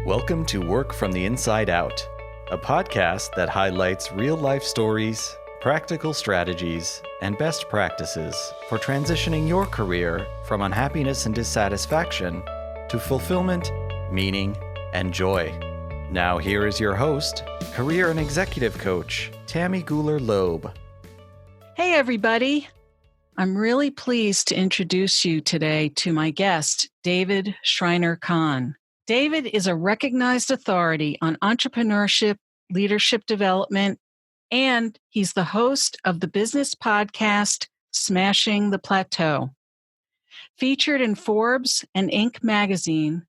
Welcome to Work from the Inside Out, a podcast that highlights real-life stories, practical strategies, and best practices for transitioning your career from unhappiness and dissatisfaction to fulfillment, meaning, and joy. Now here is your host, career and executive coach, Tammy Guler-Loeb. Hey, everybody. I'm really pleased to introduce you today to my guest, David Shriner-Cahn. David is a recognized authority on entrepreneurship, leadership development, and he's the host of the business podcast, Smashing the Plateau. Featured in Forbes and Inc magazine,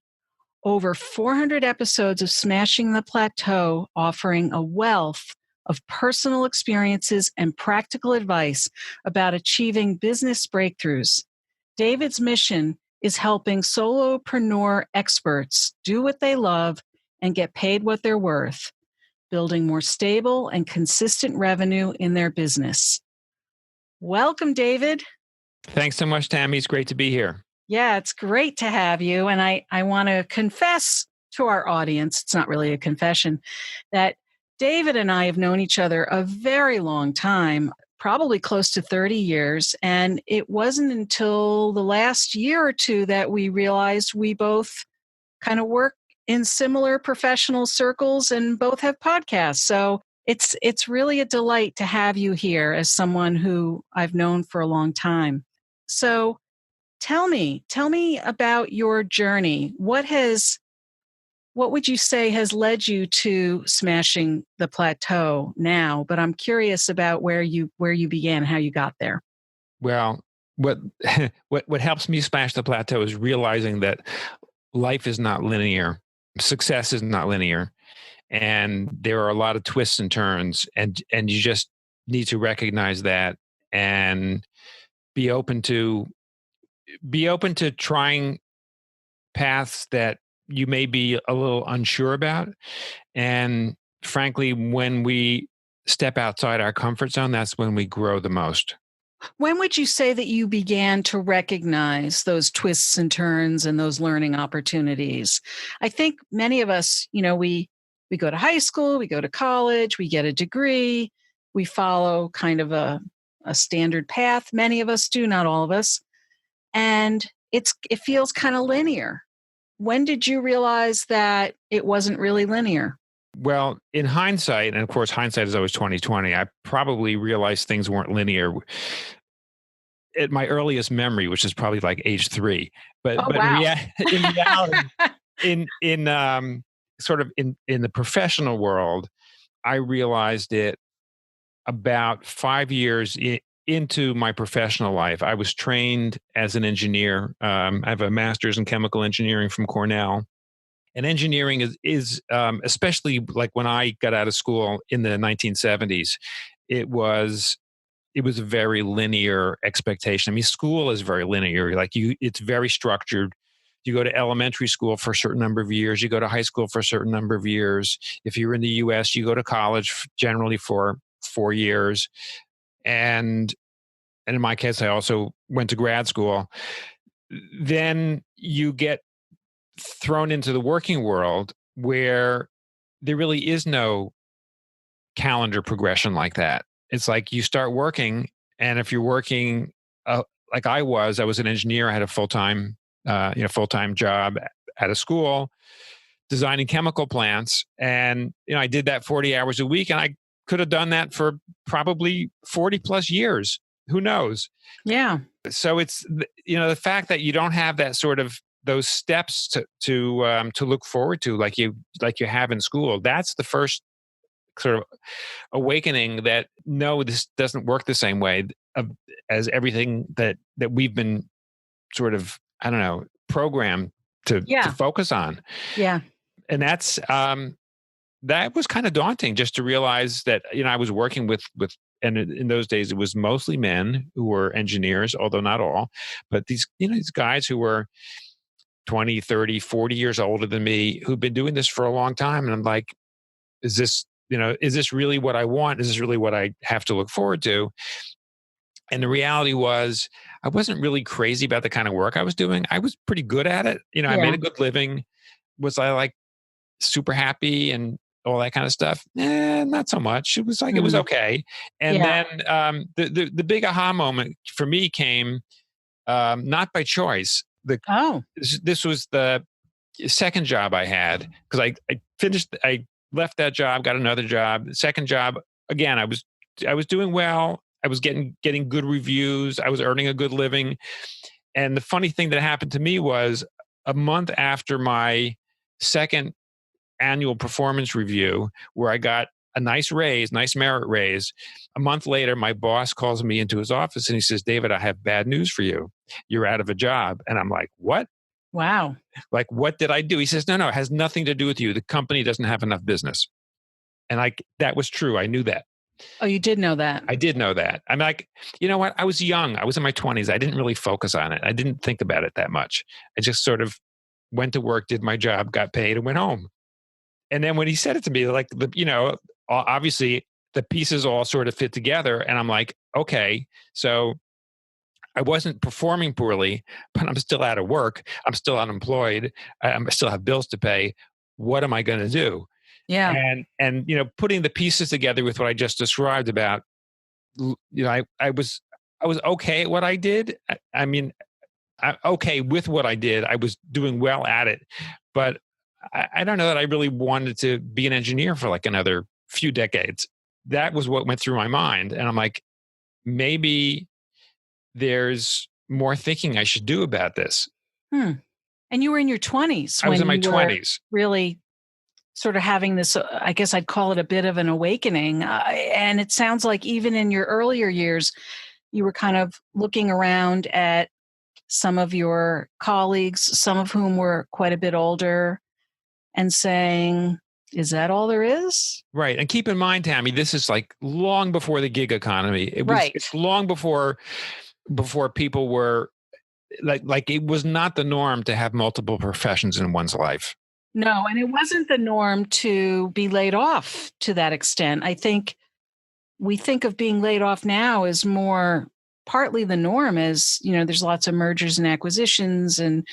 over 400 episodes of Smashing the Plateau offering a wealth of personal experiences and practical advice about achieving business breakthroughs. David's mission is helping solopreneur experts do what they love and get paid what they're worth, building more stable and consistent revenue in their business. Welcome, David. Thanks so much, Tammy. It's great to be here. Yeah, it's great to have you. And I want to confess to our audience, it's not really a confession, that David and I have known each other a very long time, probably close to 30 years. And it wasn't until the last year or two that we realized we both kind of work in similar professional circles and both have podcasts. So it's really a delight to have you here as someone who I've known for a long time. So tell me about your journey. What would you say has led you to Smashing the Plateau now? But I'm curious about where you began, how you got there. Well, what helps me smash the plateau is realizing that life is not linear. Success is not linear. And there are a lot of twists and turns. And you just need to recognize that and be open to trying paths that you may be a little unsure about. And frankly, when we step outside our comfort zone, that's when we grow the most. When would you say that you began to recognize those twists and turns and those learning opportunities? I think many of us, we go to high school, we go to college, we get a degree, we follow kind of a standard path. Many of us do, not all of us. And it feels kind of linear. When did you realize that it wasn't really linear? Well, in hindsight, and of course, hindsight is always 20/20, I probably realized things weren't linear at my earliest memory, which is probably like age 3. But wow. In reality, in sort of in the professional world, I realized it about 5 years into my professional life. I was trained as an engineer. I have a master's in chemical engineering from Cornell. And engineering is especially like when I got out of school in the 1970s, it was a very linear expectation. I mean, school is very linear. It's very structured. You go to elementary school for a certain number of years. You go to high school for a certain number of years. If you're in the US, you go to college generally for 4 years. And in my case, I also went to grad school. Then you get thrown into the working world where there really is no calendar progression like that. It's like you start working, and if you're working like I was an engineer. I had a full-time job at a school designing chemical plants, and I did that 40 hours a week, and I could have done that for probably 40 plus years. Who knows? Yeah. So it's, the fact that you don't have that sort of those steps to look forward to like you have in school. That's the first sort of awakening that no, this doesn't work the same way as everything that we've been sort of, I don't know, programmed to focus on. Yeah. And that's that was kind of daunting, just to realize that, I was working with, and in those days it was mostly men who were engineers, although not all, but these guys who were 20, 30, 40 years older than me, who've been doing this for a long time. And I'm like, is this really what I want? Is this really what I have to look forward to? And the reality was, I wasn't really crazy about the kind of work I was doing. I was pretty good at it. I made a good living. Was I like super happy and all that kind of stuff? Not so much. It was like, it was Mm. okay. And Yeah. then the big aha moment for me came not by choice. Oh, This was the second job I had, because I left that job, got another job. The second job, again, I was doing well. I was getting good reviews. I was earning a good living. And the funny thing that happened to me was, a month after my second annual performance review, where I got a nice raise, nice merit raise, a month later, my boss calls me into his office and he says, "David, I have bad news for you. You're out of a job." And I'm like, "What? wow. Like, what did I do?" He says, "No, it has nothing to do with you. The company doesn't have enough business." And that was true. I knew that. Oh, you did know that. I did know that. I'm like, you know what? I was young. I was in my 20s. I didn't really focus on it. I didn't think about it that much. I just sort of went to work, did my job, got paid, and went home. And then when he said it to me, like, obviously the pieces all sort of fit together. And I'm like, okay, so I wasn't performing poorly, but I'm still out of work. I'm still unemployed. I still have bills to pay. What am I going to do? Yeah. And putting the pieces together with what I just described about, I was okay at what I did. I mean, okay with what I did. I was doing well at it, but I don't know that I really wanted to be an engineer for like another few decades. That was what went through my mind, and I'm like, maybe there's more thinking I should do about this. Hmm. And you were in your 20s I was when in my you were 20s. really sort of having this, I guess I'd call it a bit of an awakening. And it sounds like even in your earlier years, you were kind of looking around at some of your colleagues, some of whom were quite a bit older, and saying, is that all there is? Right. And keep in mind, Tammy, this is like long before the gig economy. Right. It's long before people were like it was not the norm to have multiple professions in one's life. No, and it wasn't the norm to be laid off to that extent. I think we think of being laid off now as more partly the norm, as there's lots of mergers and acquisitions and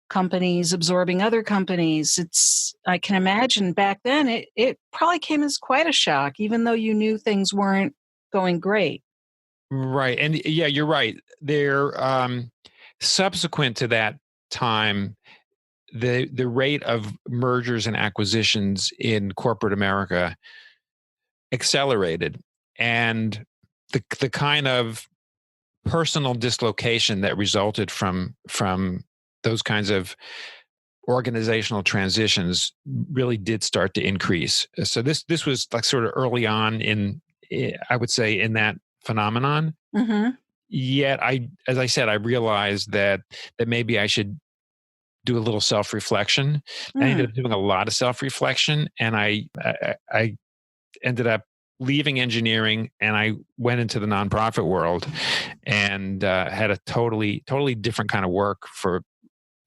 companies absorbing other companies. I can imagine back then it probably came as quite a shock, even though you knew things weren't going great. Right. And yeah, you're right. There subsequent to that time, the rate of mergers and acquisitions in corporate America accelerated, and the kind of personal dislocation that resulted from those kinds of organizational transitions really did start to increase. So this was like sort of early on I would say, in that phenomenon. Mm-hmm. Yet as I said, I realized that maybe I should do a little self-reflection. I ended Mm. up doing a lot of self-reflection, and I ended up leaving engineering, and I went into the nonprofit world, and had a totally different kind of work for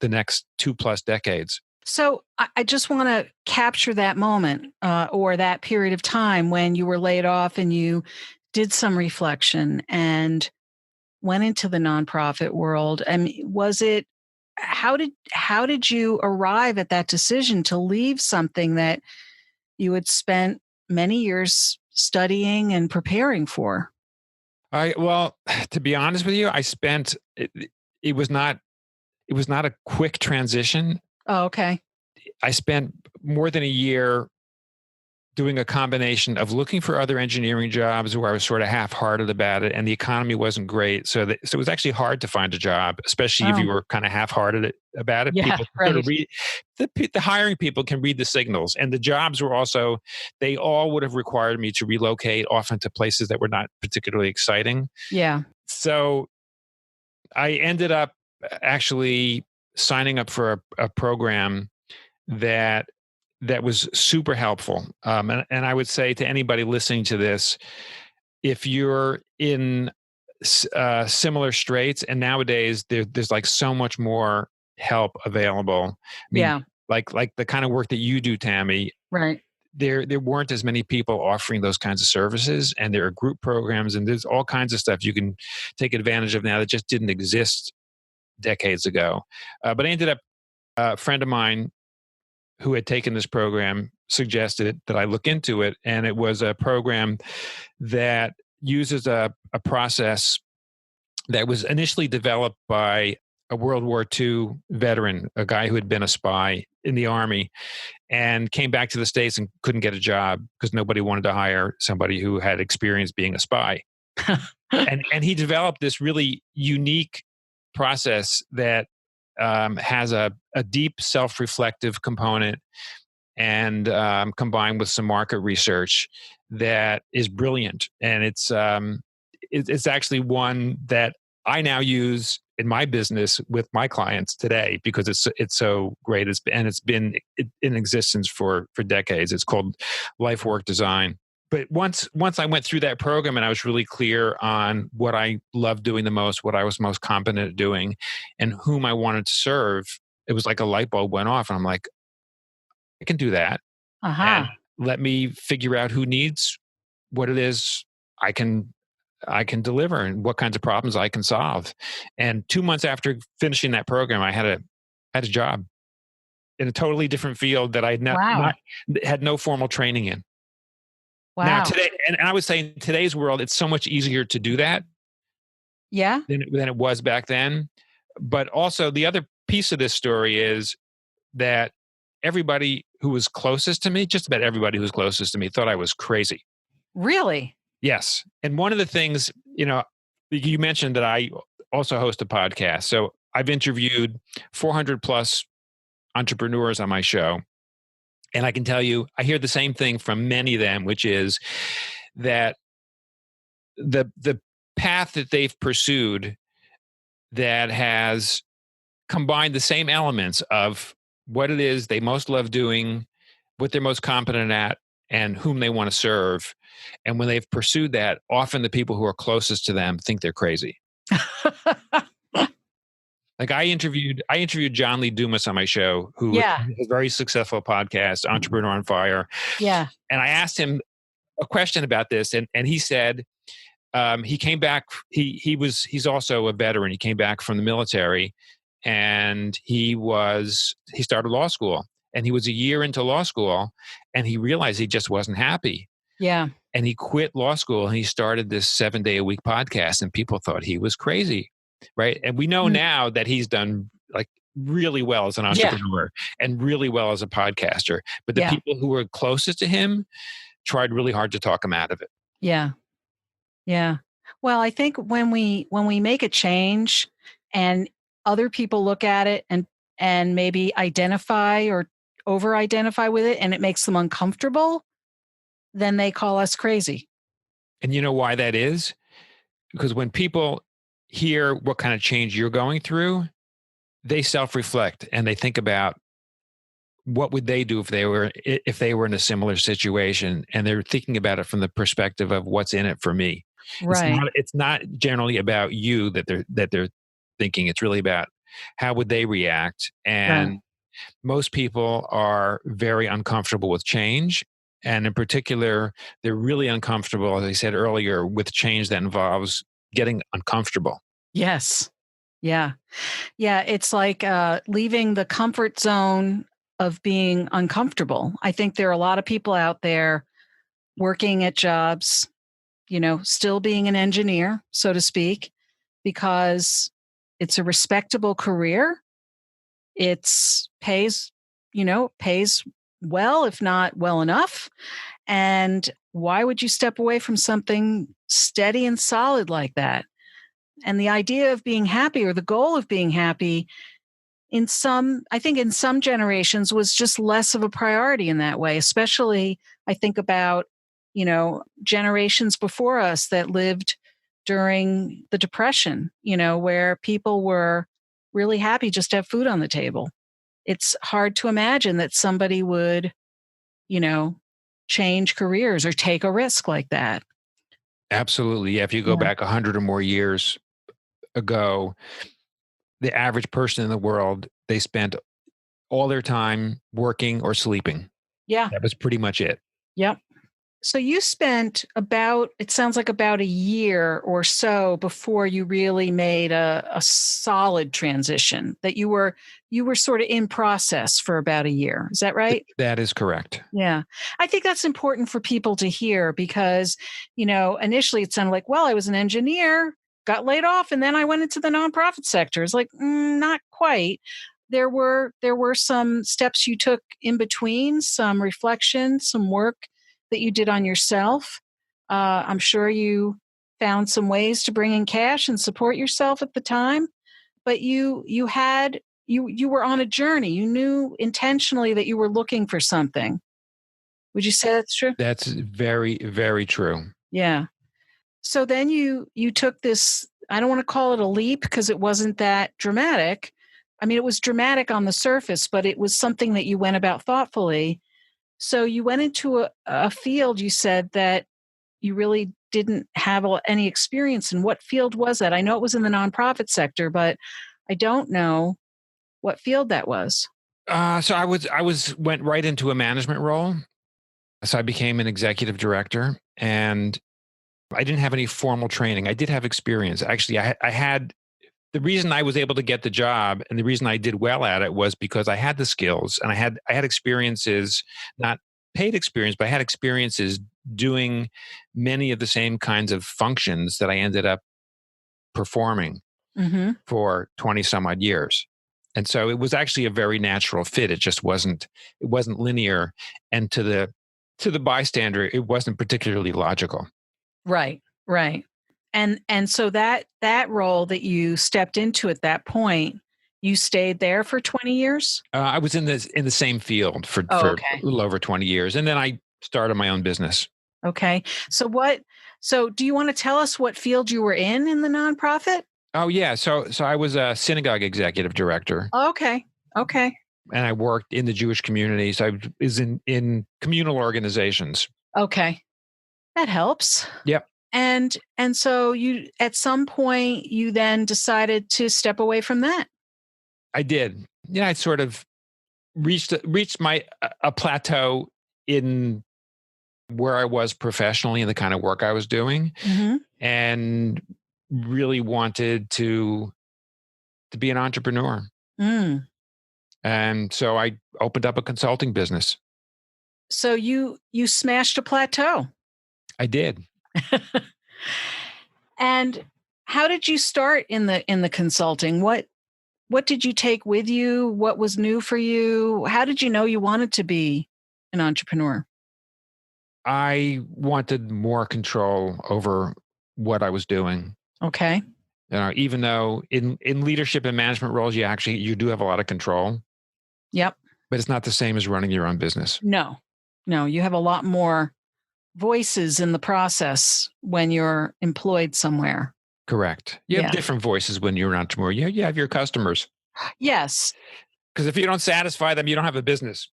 the next 2+ decades. So I just want to capture that moment or that period of time when you were laid off and you did some reflection and went into the nonprofit world. I mean, how did you arrive at that decision to leave something that you had spent many years studying and preparing for? Well, to be honest with you, it was not a quick transition. Oh, okay. I spent more than a year doing a combination of looking for other engineering jobs where I was sort of half-hearted about it, and the economy wasn't great. So it was actually hard to find a job, especially if Oh, you were kind of half-hearted about it. yeah, People sort of right. read the hiring people can read the signals, and the jobs were also, they all would have required me to relocate, often to places that were not particularly exciting. Yeah. So I ended up actually signing up for a program that was super helpful. And I would say to anybody listening to this, if you're in similar straits, and nowadays there's like so much more help available. I mean, Yeah. like the kind of work that you do, Tammy, Right. there weren't as many people offering those kinds of services, and there are group programs, and there's all kinds of stuff you can take advantage of now that just didn't exist decades ago. But I ended up, a friend of mine who had taken this program suggested that I look into it. And it was a program that uses a process that was initially developed by a World War II veteran, a guy who had been a spy in the Army and came back to the States and couldn't get a job because nobody wanted to hire somebody who had experience being a spy. and he developed this really unique process that has a deep self-reflective component and combined with some market research that is brilliant. And it's actually one that I now use in my business with my clients today because it's so great. It's been in existence for decades. It's called Life Work Design. But once I went through that program and I was really clear on what I loved doing the most, what I was most competent at doing, and whom I wanted to serve, it was like a light bulb went off. And I'm like, I can do that. And let me figure out who needs what it is I can deliver and what kinds of problems I can solve. And 2 months after finishing that program, I had a job in a totally different field that I had no formal training in. Wow. Now today, and I would say in today's world, it's so much easier to do that. Yeah. Than it was back then. But also the other piece of this story is that everybody who was closest to me, just about everybody who was closest to me, thought I was crazy. Really? Yes. And one of the things, you mentioned that I also host a podcast. So I've interviewed 400 plus entrepreneurs on my show. And I can tell you, I hear the same thing from many of them, which is that the path that they've pursued that has combined the same elements of what it is they most love doing, what they're most competent at, and whom they want to serve. And when they've pursued that, often the people who are closest to them think they're crazy. Like I interviewed John Lee Dumas on my show, who has a very successful podcast, Entrepreneur on Fire. Yeah. And I asked him a question about this, and he said he came back. He's also a veteran. He came back from the military, and he started law school, and he was a year into law school, and he realized he just wasn't happy. Yeah. And he quit law school and he started this 7-day-a-week podcast, and people thought he was crazy. Right. And we know now that he's done like really well as an entrepreneur and really well as a podcaster. But the people who were closest to him tried really hard to talk him out of it. Yeah. Yeah. Well, I think when we make a change and other people look at it and maybe identify or over identify with it and it makes them uncomfortable, then they call us crazy. And you know why that is? Because when people hear what kind of change you're going through, they self-reflect and they think about what would they do if they were in a similar situation, and they're thinking about it from the perspective of what's in it for me. Right. It's not generally about you that they're thinking. It's really about how would they react. And most people are very uncomfortable with change. And in particular, they're really uncomfortable, as I said earlier, with change that involves getting uncomfortable. Yes. Yeah. Yeah. It's like leaving the comfort zone of being uncomfortable. I think there are a lot of people out there working at jobs, still being an engineer, so to speak, because it's a respectable career. It's pays well, if not well enough. And why would you step away from something steady and solid like that? And the idea of being happy, or the goal of being happy, I think in some generations was just less of a priority in that way. Especially I think about, generations before us that lived during the Depression, where people were really happy just to have food on the table. It's hard to imagine that somebody would, change careers or take a risk like that. Absolutely. Yeah. If you go back 100 or more years ago, the average person in the world, they spent all their time working or sleeping. Yeah. That was pretty much it. Yep. So you spent it sounds like about a year or so before you really made a solid transition, that you were you were sort of in process for about a year. Is that right? That is correct. Yeah. I think that's important for people to hear because, initially it sounded like, well, I was an engineer, got laid off, and then I went into the nonprofit sector. It's like, not quite. There were some steps you took in between, some reflection, some work that you did on yourself. I'm sure you found some ways to bring in cash and support yourself at the time, but you were on a journey. You knew intentionally that you were looking for something. Would you say that's true? That's very, very true. Yeah. So then you took this, I don't want to call it a leap because it wasn't that dramatic. I mean, it was dramatic on the surface, but it was something that you went about thoughtfully. So you went into a field you said that you really didn't have any experience in. What field was that? I know it was in the nonprofit sector, but I don't know what field that was. So I went right into a management role. So I became an executive director, and I didn't have any formal training. I did have experience. Actually, I had the reason I was able to get the job, and the reason I did well at it was because I had the skills, and I had experiences, not paid experience, but I had experiences doing many of the same kinds of functions that I ended up performing Mm-hmm. for 20 some odd years. And so it was actually a very natural fit. It just wasn't linear. And to the bystander, it wasn't particularly logical. Right, right. And so that role that you stepped into at that point, you stayed there for 20 years? I was in the same field for Oh, a okay. little over 20 years. And then I started my own business. Okay. So do you want to tell us what field you were in the nonprofit? Oh yeah. So I was a synagogue executive director. Okay. Okay. And I worked in the Jewish community. So I was in communal organizations. Okay. That helps. Yep. And so you at some point you then decided to step away from that. I did. Yeah, I sort of reached my a plateau in where I was professionally and the kind of work I was doing, Mm-hmm. and really wanted to be an entrepreneur. Mm. And so I opened up a consulting business. So you smashed a plateau. I did. And how did you start in the consulting? What did you take with you? What was new for you? How did you know you wanted to be an entrepreneur? I wanted more control over what I was doing. Okay. Even though in leadership and management roles, you do have a lot of control, Yep. but it's not the same as running your own business. No, you have a lot more voices in the process when you're employed somewhere. Correct. You have Yeah. different voices when you're an entrepreneur. You have your customers. Yes. Because if you don't satisfy them, you don't have a business.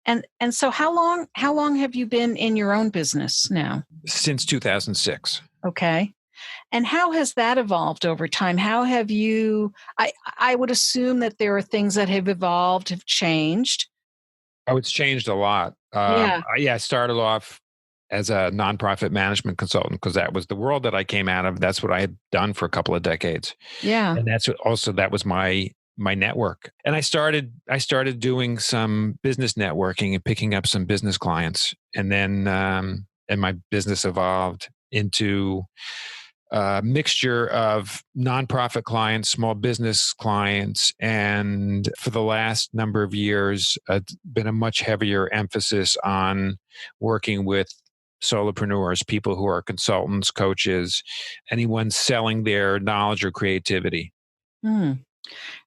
And so how long have you been in your own business now? Since 2006. Okay. And how has that evolved over time? How have you I would assume that there are things that have evolved, have changed. Oh, it's changed a lot. Yeah. I started off as a nonprofit management consultant because that was the world that I came out of. That's what I had done for a couple of decades. Yeah. And that was my network. And I started doing some business networking and picking up some business clients. And then and my business evolved into a mixture of nonprofit clients, small business clients, and for the last number of years, it's been a much heavier emphasis on working with solopreneurs, people who are consultants, coaches, anyone selling their knowledge or creativity. Hmm.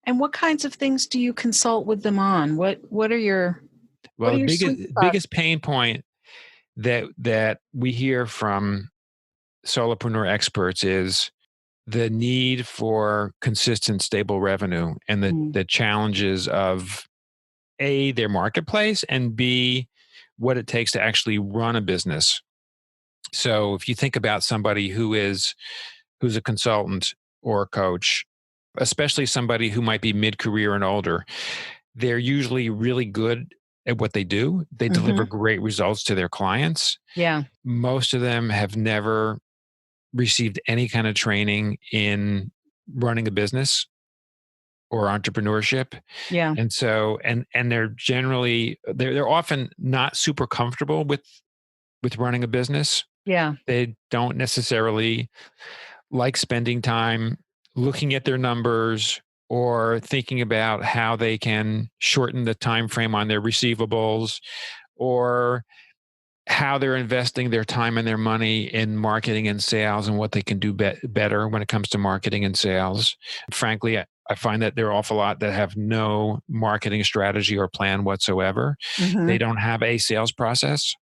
And what kinds of things do you consult with them on? What are your Well, the sweet spots? biggest pain point that we hear from solopreneur experts is the need for consistent, stable revenue and Mm. the challenges of A, their marketplace, and B, what it takes to actually run a business. So if you think about somebody who's a consultant or a coach, especially somebody who might be mid-career and older, they're usually really good at what they do. They deliver great results to their clients. Yeah. Most of them have never received any kind of training in running a business. or entrepreneurship. Yeah. And so, and they're often not super comfortable with running a business. Yeah. They don't necessarily like spending time looking at their numbers or thinking about how they can shorten the time frame on their receivables, or how they're investing their time and their money in marketing and sales, and what they can do better when it comes to marketing and sales. Frankly, I find that there are an awful lot that have no marketing strategy or plan whatsoever. Mm-hmm. They don't have a sales process.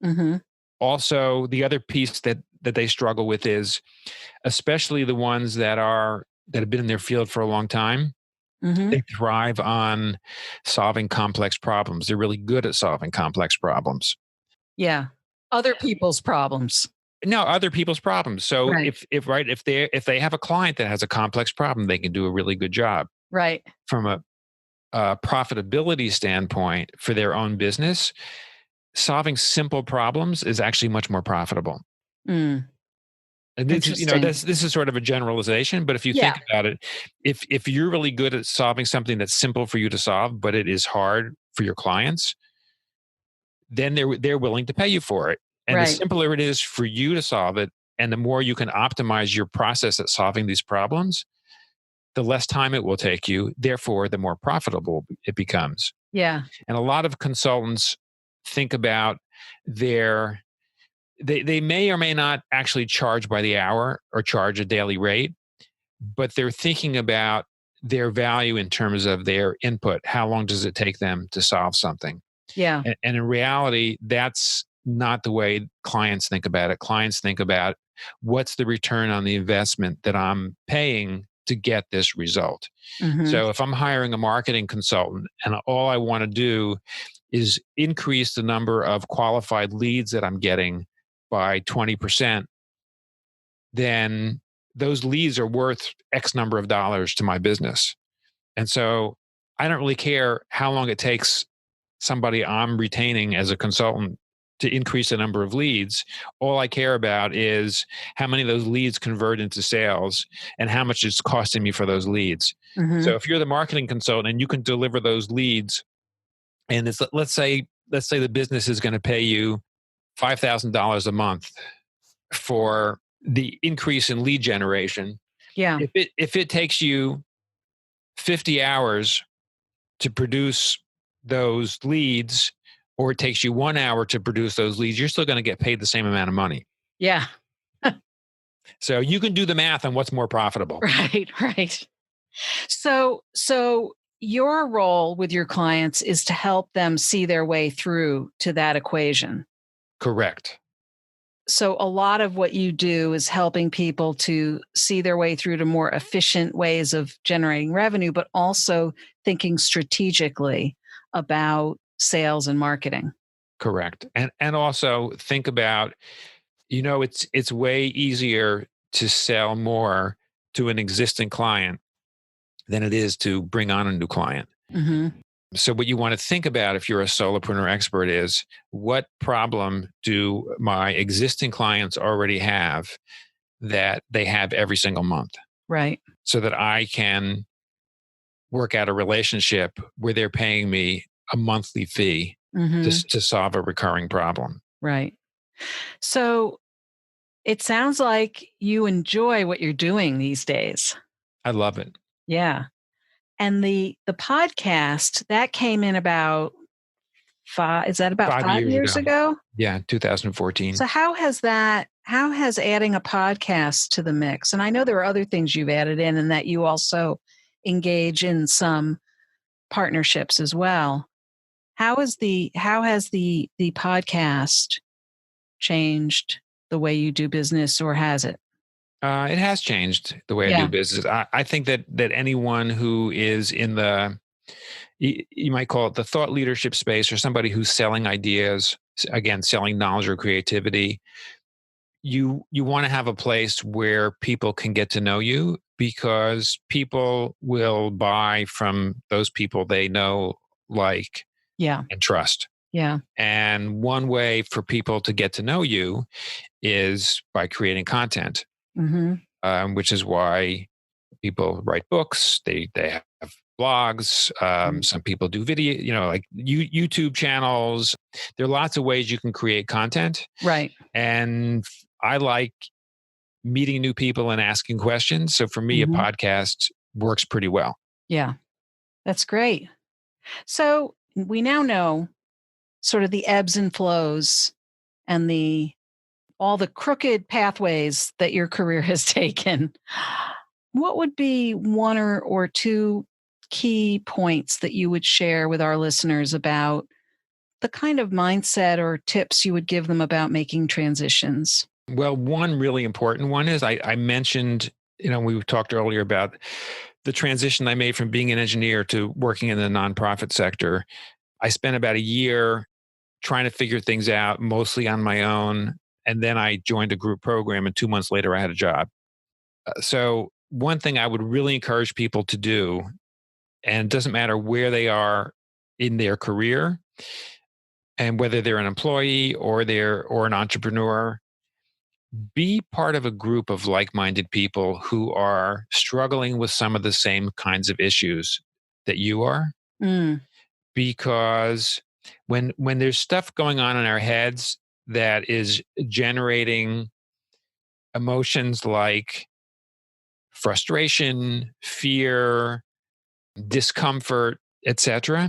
Mm-hmm. Also, the other piece that they struggle with is, especially the ones that have been in their field for a long time, Mm-hmm. they thrive on solving complex problems. They're really good at solving complex problems. Yeah. Other people's problems. No, other people's problems. So Right. if they have a client that has a complex problem, they can do a really good job. Right. From a profitability standpoint for their own business, solving simple problems is actually much more profitable. Mm. And this is, Interesting. this is sort of a generalization, but if you Yeah. think about it, if you're really good at solving something that's simple for you to solve, but it is hard for your clients, then they're willing to pay you for it. And the Right. simpler it is for you to solve it, and the more you can optimize your process at solving these problems, the less time it will take you. Therefore, the more profitable it becomes. Yeah. And a lot of consultants think about they may or may not actually charge by the hour or charge a daily rate, but they're thinking about their value in terms of their input. How long does it take them to solve something? Yeah. And in reality, that's not the way clients think about it. Clients think about, what's the return on the investment that I'm paying to get this result? Mm-hmm. So if I'm hiring a marketing consultant and all I want to do is increase the number of qualified leads that I'm getting by 20%, then those leads are worth X number of dollars to my business. And so I don't really care how long it takes somebody I'm retaining as a consultant to increase the number of leads. All I care about is how many of those leads convert into sales and how much it's costing me for those leads. Mm-hmm. So if you're the marketing consultant and you can deliver those leads, and it's, let's say the business is going to pay you $5,000 a month for the increase in lead generation. Yeah. If it takes you 50 hours to produce those leads, or it takes you 1 hour to produce those leads, you're still going to get paid the same amount of money. Yeah. So you can do the math on what's more profitable. Right. Right. So your role with your clients is to help them see their way through to that equation. Correct. So a lot of what you do is helping people to see their way through to more efficient ways of generating revenue, but also thinking strategically about sales and marketing. Correct. And also think about, it's way easier to sell more to an existing client than it is to bring on a new client. Mm-hmm. So what you want to think about if you're a solopreneur expert is, what problem do my existing clients already have that they have every single month? Right. So that I can work out a relationship where they're paying me a monthly fee Mm-hmm. to solve a recurring problem. Right. So it sounds like you enjoy what you're doing these days. I love it. Yeah. And the podcast that came in about about 5 years ago? Yeah, 2014. So how has adding a podcast to the mix? And I know there are other things you've added in, and that you also engage in some partnerships as well. How has the podcast changed the way you do business, or has it? It has changed the way I do business. I think that anyone who is in the, you might call it the thought leadership space, or somebody who's selling ideas, again, selling knowledge or creativity, you want to have a place where people can get to know you, because people will buy from those people they know, like, and trust. Yeah. And one way for people to get to know you is by creating content. Mm-hmm. Which is why people write books. They have blogs. Some people do video, like YouTube channels. There are lots of ways you can create content. Right. And I like meeting new people and asking questions. So for me, a podcast works pretty well. Yeah, that's great. So we now know sort of the ebbs and flows and all the crooked pathways that your career has taken. What would be one or two key points that you would share with our listeners about the kind of mindset or tips you would give them about making transitions? Well, one really important one is I mentioned, we talked earlier about the transition I made from being an engineer to working in the nonprofit sector. I spent about a year trying to figure things out, mostly on my own. And then I joined a group program, and 2 months later, I had a job. So one thing I would really encourage people to do, and it doesn't matter where they are in their career, and whether they're an employee or an entrepreneur, be part of a group of like-minded people who are struggling with some of the same kinds of issues that you are. Because when there's stuff going on in our heads that is generating emotions like frustration, fear, discomfort, etc.,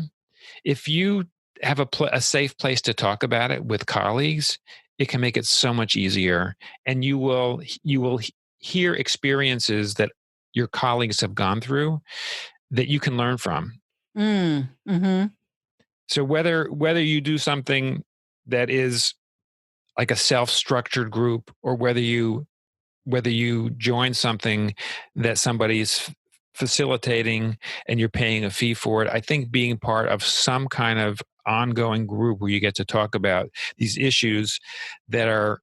if you have a safe place to talk about it with colleagues, it can make it so much easier, and you will hear experiences that your colleagues have gone through that you can learn from. So whether you do something that is like a self-structured group, or whether you join something that somebody's facilitating and you're paying a fee for it, I think being part of some kind of ongoing group where you get to talk about these issues that are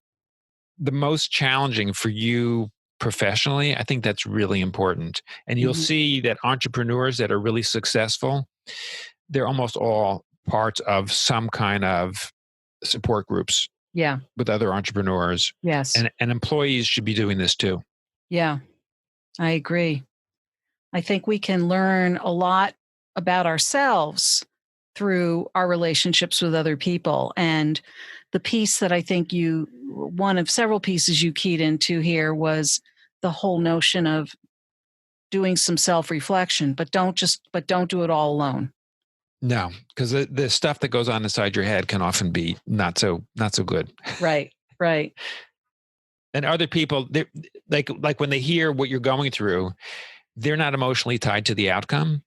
the most challenging for you professionally, I think that's really important. And you'll see that entrepreneurs that are really successful, they're almost all part of some kind of support groups. Yeah. With other entrepreneurs. Yes. And employees should be doing this too. Yeah, I agree. I think we can learn a lot about ourselves through our relationships with other people. And the piece that I think one of several pieces you keyed into here was the whole notion of doing some self-reflection, but don't do it all alone. No, because the stuff that goes on inside your head can often be not so good. Right. And other people, like when they hear what you're going through, they're not emotionally tied to the outcome,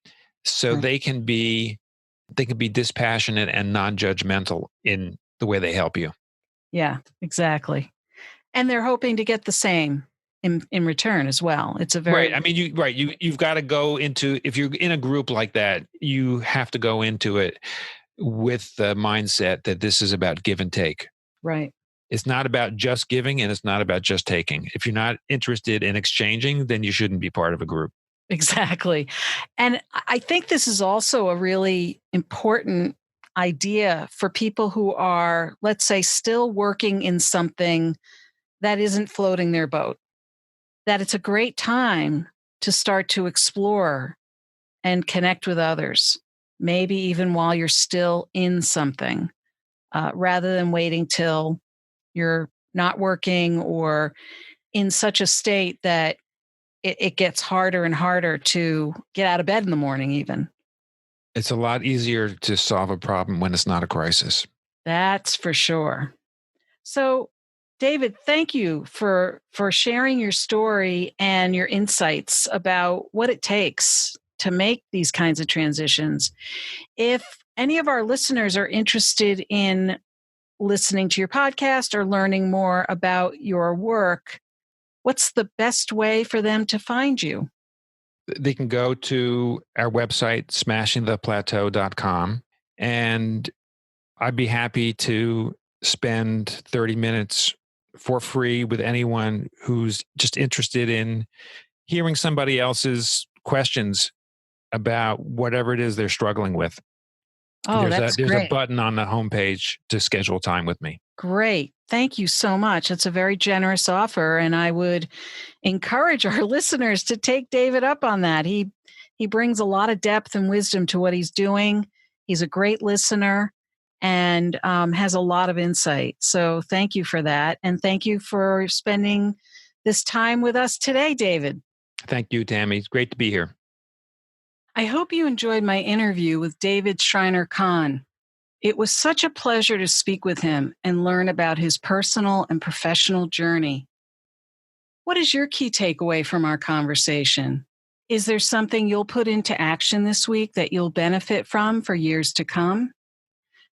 so they can be dispassionate and non-judgmental in the way they help you. Yeah, exactly. And they're hoping to get the same in return as well. It's a very right. I mean, you've got to go into, if you're in a group like that, you have to go into it with the mindset that this is about give and take. Right. It's not about just giving, and it's not about just taking. If you're not interested in exchanging, then you shouldn't be part of a group. Exactly. And I think this is also a really important idea for people who are, let's say, still working in something that isn't floating their boat, that it's a great time to start to explore and connect with others, maybe even while you're still in something, rather than waiting till you're not working or in such a state that it gets harder and harder to get out of bed in the morning even. It's a lot easier to solve a problem when it's not a crisis. That's for sure. So, David, thank you for sharing your story and your insights about what it takes to make these kinds of transitions. If any of our listeners are interested in listening to your podcast or learning more about your work, what's the best way for them to find you? They can go to our website, smashingtheplateau.com, and I'd be happy to spend 30 minutes for free with anyone who's just interested in hearing somebody else's questions about whatever it is they're struggling with. Oh, there's great. a button on the homepage to schedule time with me. Great. Thank you so much. It's a very generous offer, and I would encourage our listeners to take David up on that. He He brings a lot of depth and wisdom to what he's doing. He's a great listener and has a lot of insight. So thank you for that. And thank you for spending this time with us today, David. Thank you, Tammy. It's great to be here. I hope you enjoyed my interview with David Shriner-Cahn. It was such a pleasure to speak with him and learn about his personal and professional journey. What is your key takeaway from our conversation? Is there something you'll put into action this week that you'll benefit from for years to come?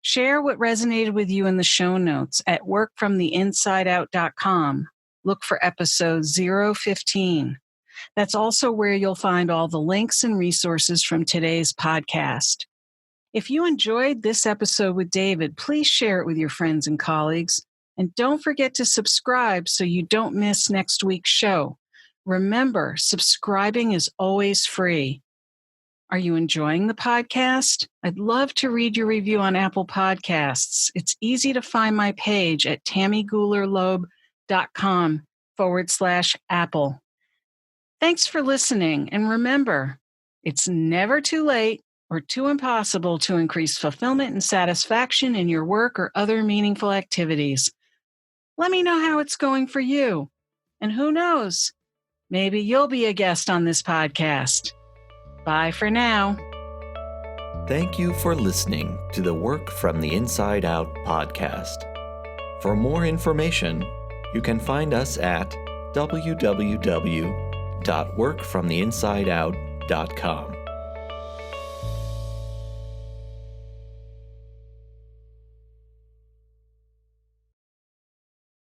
Share what resonated with you in the show notes at workfromtheinsideout.com. Look for episode 015. That's also where you'll find all the links and resources from today's podcast. If you enjoyed this episode with David, please share it with your friends and colleagues. And don't forget to subscribe so you don't miss next week's show. Remember, subscribing is always free. Are you enjoying the podcast? I'd love to read your review on Apple Podcasts. It's easy to find my page at tammygoularloeb.com/Apple. Thanks for listening. And remember, it's never too late or too impossible to increase fulfillment and satisfaction in your work or other meaningful activities. Let me know how it's going for you. And who knows? Maybe you'll be a guest on this podcast. Bye for now. Thank you for listening to the Work from the Inside Out podcast. For more information, you can find us at www.workfromtheinsideout.com.